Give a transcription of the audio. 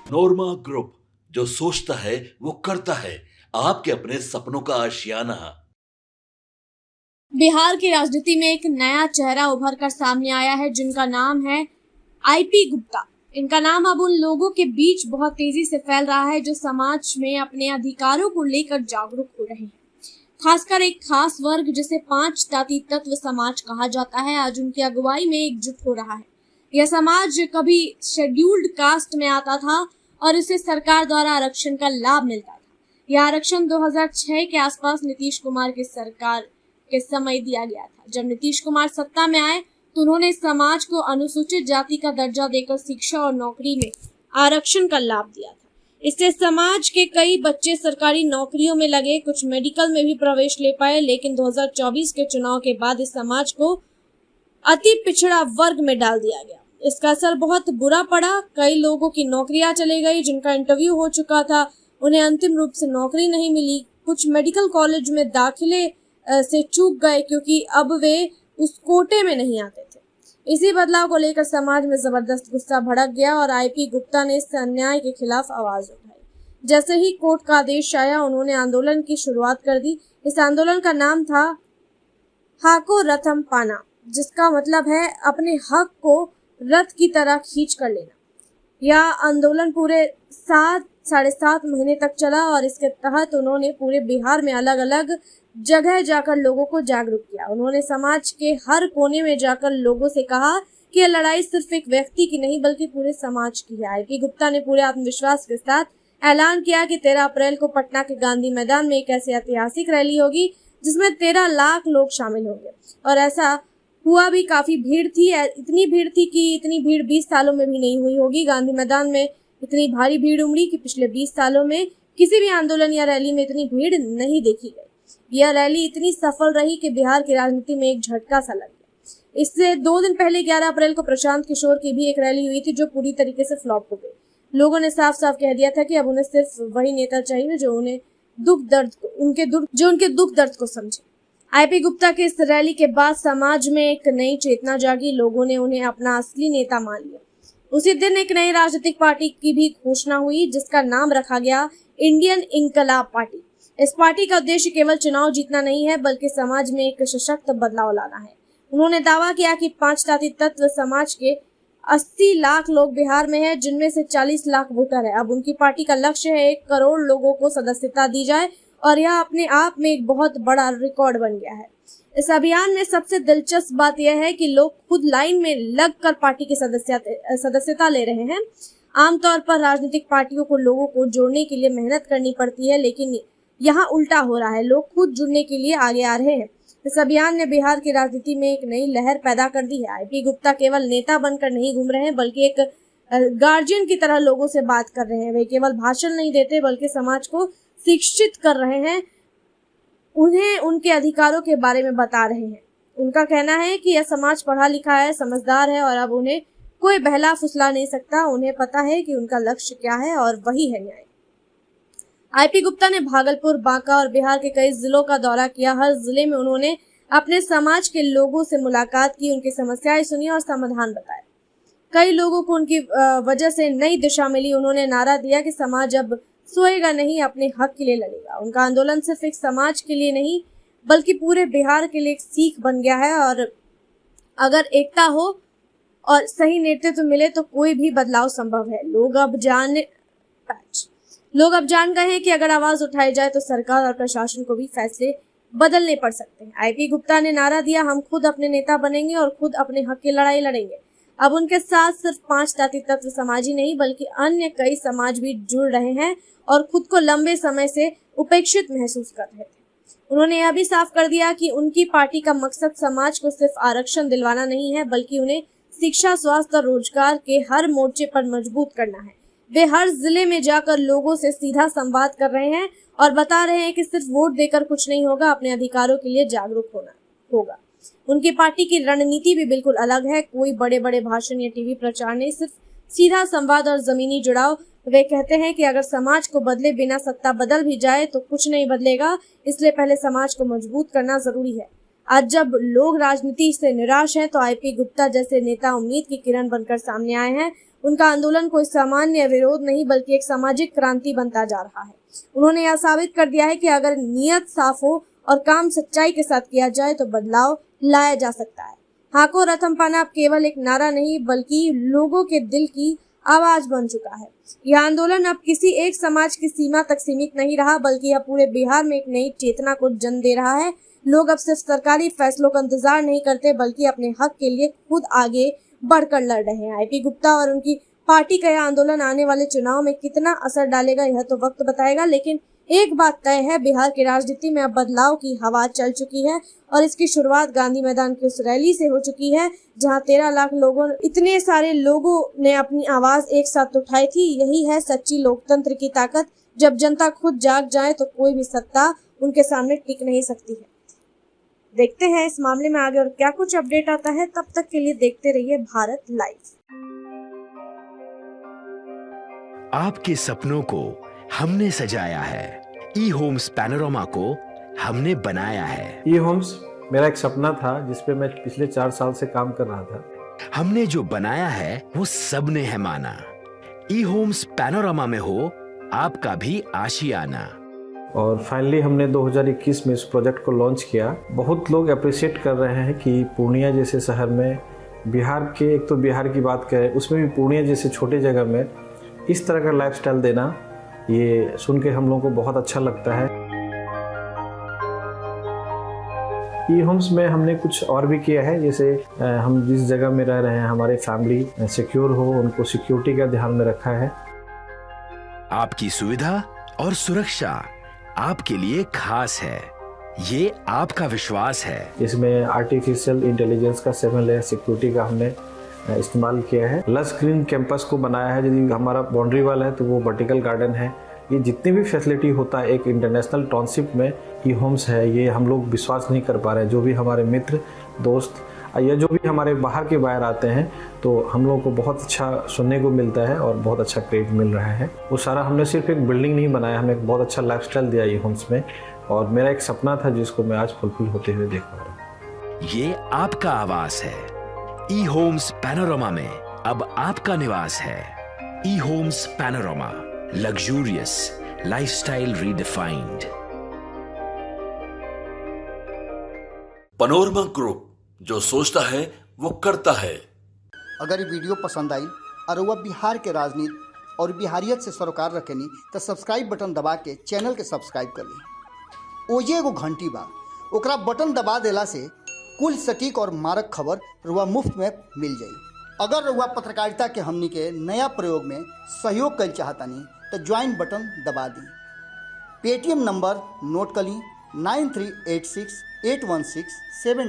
नोरमा group, जो सोचता है वो करता है। आपके अपने सपनों का आशियाना। बिहार की राजनीति में एक नया चेहरा उभर कर सामने आया है, जिनका नाम है आईपी गुप्ता। इनका नाम अब उन लोगों के बीच बहुत तेजी से फैल रहा है जो समाज में अपने अधिकारों को लेकर जागरूक हो रहे हैं। खासकर एक खास वर्ग जिसे पांच जाति तत्व समाज कहा जाता है, आज उनकी अगुवाई में एकजुट हो रहा है। यह समाज कभी शेड्यूल्ड कास्ट में आता था और इसे सरकार द्वारा आरक्षण का लाभ मिलता था। यह आरक्षण 2006 के आसपास नीतीश कुमार की सरकार के समय दिया गया था। जब नीतीश कुमार सत्ता में आए तो उन्होंने समाज को अनुसूचित जाति का दर्जा देकर शिक्षा और नौकरी में आरक्षण का लाभ दिया था। इससे समाज के कई बच्चे सरकारी नौकरियों में लगे, कुछ मेडिकल में भी प्रवेश ले पाए। लेकिन 2024 के चुनाव के बाद इस समाज को अति पिछड़ा वर्ग में डाल दिया गया। इसका असर बहुत बुरा पड़ा। कई लोगों की नौकरियां चली गई, जिनका इंटरव्यू हो चुका था उन्हें अंतिम रूप से नौकरी नहीं मिली। कुछ मेडिकल कॉलेज में दाखिले से चूक गए क्योंकि अब वे उस कोटे में नहीं आते थे। इसी बदलाव को लेकर समाज में जबरदस्त गुस्सा भड़क गया और आईपी गुप्ता ने इस अन्याय के खिलाफ आवाज उठाई। जैसे ही कोर्ट का आदेश आया, उन्होंने आंदोलन की शुरुआत कर दी। इस आंदोलन का नाम था हाको रथम पाना, जिसका मतलब है अपने हक को रथ की तरह खींच कर लेना। यह आंदोलन पूरे 7-7.5 महीने तक चला और इसके तहत उन्होंने पूरे बिहार में अलग अलग जगह जाकर लोगों को जागरूक किया। उन्होंने समाज के हर कोने में जाकर लोगों से कहा कि यह लड़ाई सिर्फ एक व्यक्ति की नहीं बल्कि पूरे समाज की है। आईपी गुप्ता ने पूरे आत्मविश्वास के साथ ऐलान किया कि 13 अप्रैल को पटना के गांधी मैदान में एक ऐसी ऐतिहासिक रैली होगी जिसमें 13 लाख लोग शामिल होंगे। और ऐसा हुआ भी। काफी भीड़ थी, इतनी भीड़ थी कि इतनी भीड़ 20 सालों में भी नहीं हुई होगी। गांधी मैदान में इतनी भारी भीड़ उमड़ी कि पिछले 20 सालों में किसी भी आंदोलन या रैली में इतनी भीड़ नहीं देखी गई। यह रैली इतनी सफल रही कि बिहार की राजनीति में एक झटका सा लग गया। इससे 2 दिन पहले 11 अप्रैल को प्रशांत किशोर की भी एक रैली हुई थी जो पूरी तरीके से फ्लॉप हो गई। लोगों ने साफ साफ कह दिया था कि अब उन्हें सिर्फ वही नेता चाहिए जो उनके दुख दर्द को समझे। आईपी गुप्ता के इस रैली के बाद समाज में एक नई चेतना जागी। लोगों ने उन्हें अपना असली नेता मान लिया। उसी दिन एक नई राजनीतिक पार्टी की भी घोषणा हुई जिसका नाम रखा गया इंडियन इनकलाब पार्टी। इस पार्टी का उद्देश्य केवल चुनाव जीतना नहीं है बल्कि समाज में एक सशक्त बदलाव लाना है। उन्होंने दावा किया कि 5 जाति तत्व समाज के 80 लाख लोग बिहार में हैं, जिनमें से 40 लाख वोटर है। अब उनकी पार्टी का लक्ष्य है 1 करोड़ लोगों को सदस्यता दी जाए और यह अपने आप में एक बहुत बड़ा रिकॉर्ड बन गया है। इस अभियान में सबसे दिलचस्प बात यह है कि लोग खुद लाइन में लगकर पार्टी की सदस्यता ले रहे हैं। आमतौर पर राजनीतिक पार्टियों को लोगों को जोड़ने के लिए मेहनत करनी पड़ती है, लेकिन यहाँ उल्टा हो रहा है। लोग खुद जुड़ने के लिए आगे आ रहे हैं। इस अभियान ने बिहार की राजनीति में एक नई लहर पैदा कर दी है। आईपी गुप्ता केवल नेता बनकर नहीं घूम रहे हैं बल्कि एक गार्जियन की तरह लोगों से बात कर रहे हैं। वे केवल भाषण नहीं देते बल्कि समाज को शिक्षित कर रहे हैं, उन्हें उनके अधिकारों के बारे में बता रहे हैं। उनका कहना है कि यह समाज पढ़ा लिखा है, समझदार है और अब उन्हें कोई बहला फुसला नहीं सकता। उन्हें पता है कि उनका लक्ष्य क्या है और वही है न्याय। आईपी गुप्ता ने भागलपुर, बांका और बिहार के कई जिलों का दौरा किया। हर जिले में उन्होंने अपने समाज के लोगों से मुलाकात की, उनकी समस्याएं सुनी और समाधान बताए। कई लोगों को उनकी वजह से नई दिशा मिली। उन्होंने नारा दिया कि समाज अब सोएगा नहीं, अपने हक के लिए लड़ेगा। उनका आंदोलन सिर्फ एक समाज के लिए नहीं बल्कि पूरे बिहार के लिए एक सीख बन गया है और अगर एकता हो और सही नेतृत्व मिले तो कोई भी बदलाव संभव है। लोग अब जान गए हैं कि अगर आवाज उठाई जाए तो सरकार और प्रशासन को भी फैसले बदलने पड़ सकते हैं। आईपी गुप्ता ने नारा दिया, हम खुद अपने नेता बनेंगे और खुद अपने हक की लड़ाई लड़ेंगे। अब उनके साथ सिर्फ 5 जाति तत्व समाज ही नहीं बल्कि अन्य कई समाज भी जुड़ रहे हैं और खुद को लंबे समय से उपेक्षित महसूस कर रहे थे। उन्होंने यह भी साफ कर दिया कि उनकी पार्टी का मकसद समाज को सिर्फ आरक्षण दिलवाना नहीं है बल्कि उन्हें शिक्षा, स्वास्थ्य और रोजगार के हर मोर्चे पर मजबूत करना है। वे हर जिले में जाकर लोगों से सीधा संवाद कर रहे हैं और बता रहे हैं कि सिर्फ वोट देकर कुछ नहीं होगा, अपने अधिकारों के लिए जागरूक होना होगा। उनकी पार्टी की रणनीति भी बिल्कुल अलग है। कोई बड़े बड़े भाषण या टीवी प्रचार नहीं, सिर्फ सीधा संवाद और जमीनी जुड़ाव। वे कहते हैं कि अगर समाज को बदले बिना सत्ता बदल भी जाए तो कुछ नहीं बदलेगा, इसलिए पहले समाज को मजबूत करना जरूरी है। आज जब लोग राजनीति से निराश हैं तो आईपी गुप्ता जैसे नेता उम्मीद की किरण बनकर सामने आए हैं। उनका आंदोलन कोई सामान्य विरोध नहीं बल्कि एक सामाजिक क्रांति बनता जा रहा है। उन्होंने यह साबित कर दिया है कि अगर नियत साफ हो और काम सच्चाई के साथ किया जाए तो बदलाव लाया जा सकता है। हाको रथमपाना अब केवल एक नारा नहीं बल्कि लोगों के दिल की आवाज बन चुका है। यह आंदोलन अब किसी एक समाज की सीमा तक सीमित नहीं रहा बल्कि यह पूरे बिहार में एक नई चेतना को जन्म दे रहा है। लोग अब सिर्फ सरकारी फैसलों का इंतजार नहीं करते बल्कि अपने हक के लिए खुद आगे बढ़कर लड़ रहे हैं। आईपी गुप्ता और उनकी पार्टी का यह आंदोलन आने वाले चुनाव में कितना असर डालेगा यह तो वक्त बताएगा, लेकिन एक बात तय है, बिहार की राजनीति में अब बदलाव की हवा चल चुकी है और इसकी शुरुआत गांधी मैदान की उस रैली से हो चुकी है जहां 13 लाख लोगों, इतने सारे लोगों ने अपनी आवाज एक साथ उठाई थी। यही है सच्ची लोकतंत्र की ताकत। जब जनता खुद जाग जाए तो कोई भी सत्ता उनके सामने टिक नहीं सकती है। देखते हैं इस मामले में आगे और क्या कुछ अपडेट आता है। तब तक के लिए देखते रहिए भारत लाइव। आपके सपनों को हमने सजाया है, ई होम्स पैनोरामा को हमने बनाया है। ई होम्स मेरा एक सपना था जिस पे मैं पिछले 4 साल से काम कर रहा था। हमने जो बनाया है वो सबने है माना। ई होम्स पैनोरामा में हो आपका भी आशियाना। और फाइनली हमने 2021 में इस प्रोजेक्ट को लॉन्च किया। बहुत लोग अप्रिशिएट कर रहे हैं कि पूर्णिया जैसे शहर में, बिहार के, एक तो बिहार की बात करें उसमें भी पूर्णिया जैसे छोटे जगह में इस तरह का लाइफस्टाइल देना, ये सुन के हम लोगों को बहुत अच्छा लगता है। ई होम्स में हमने कुछ और भी किया है, जैसे हम जिस जगह में रह रहे हैं हमारे फैमिली सिक्योर हो, उनको सिक्योरिटी का ध्यान में रखा है। आपकी सुविधा और सुरक्षा आपके लिए खास है, ये आपका विश्वास है। इसमें आर्टिफिशियल इंटेलिजेंस का 7 लेयर सिक्योरिटी का हमने इस्तेमाल किया है। लस ग्रीन कैंपस को बनाया है। यदि हमारा बाउंड्री वाल है तो वो वर्टिकल गार्डन है। ये जितनी भी फैसिलिटी होता है एक इंटरनेशनल टाउनशिप में ई होम्स है, ये हम लोग विश्वास नहीं कर पा रहे हैं। जो भी हमारे मित्र दोस्त या जो भी हमारे बाहर आते हैं तो हम लोगों को बहुत अच्छा सुनने को मिलता है और बहुत अच्छा क्रेडिट मिल रहा है। वो सारा हमने सिर्फ एक बिल्डिंग नहीं बनाया, हमें एक बहुत अच्छा लाइफस्टाइल दिया ई होम्स में, और मेरा एक सपना था जिसको मैं आज फुलफिल होते हुए देख पा रहा हूँ। ये आपका आवास है। ई होम्स पैनोरामा में अब आपका निवास है। E homes Panorama, luxurious lifestyle redefined. Panorama group, जो सोचता है वो करता है। अगर ये वीडियो पसंद आई और वह बिहार के राजनीति और बिहारियत से सरोकार रखेनी तो सब्सक्राइब बटन दबा के चैनल के सब्सक्राइब कर ली। ओजे एगो घंटी बा, ओकरा बटन दबा देला से कुल सटीक और मारक खबर रुआ मुफ्त में मिल जाई। अगर रुआ पत्रकारिता के हमनी के नया प्रयोग में सहयोग कर चाहतानी तो ज्वाइन बटन दबा दी। पेटीएम नंबर नोट कर ली 93868167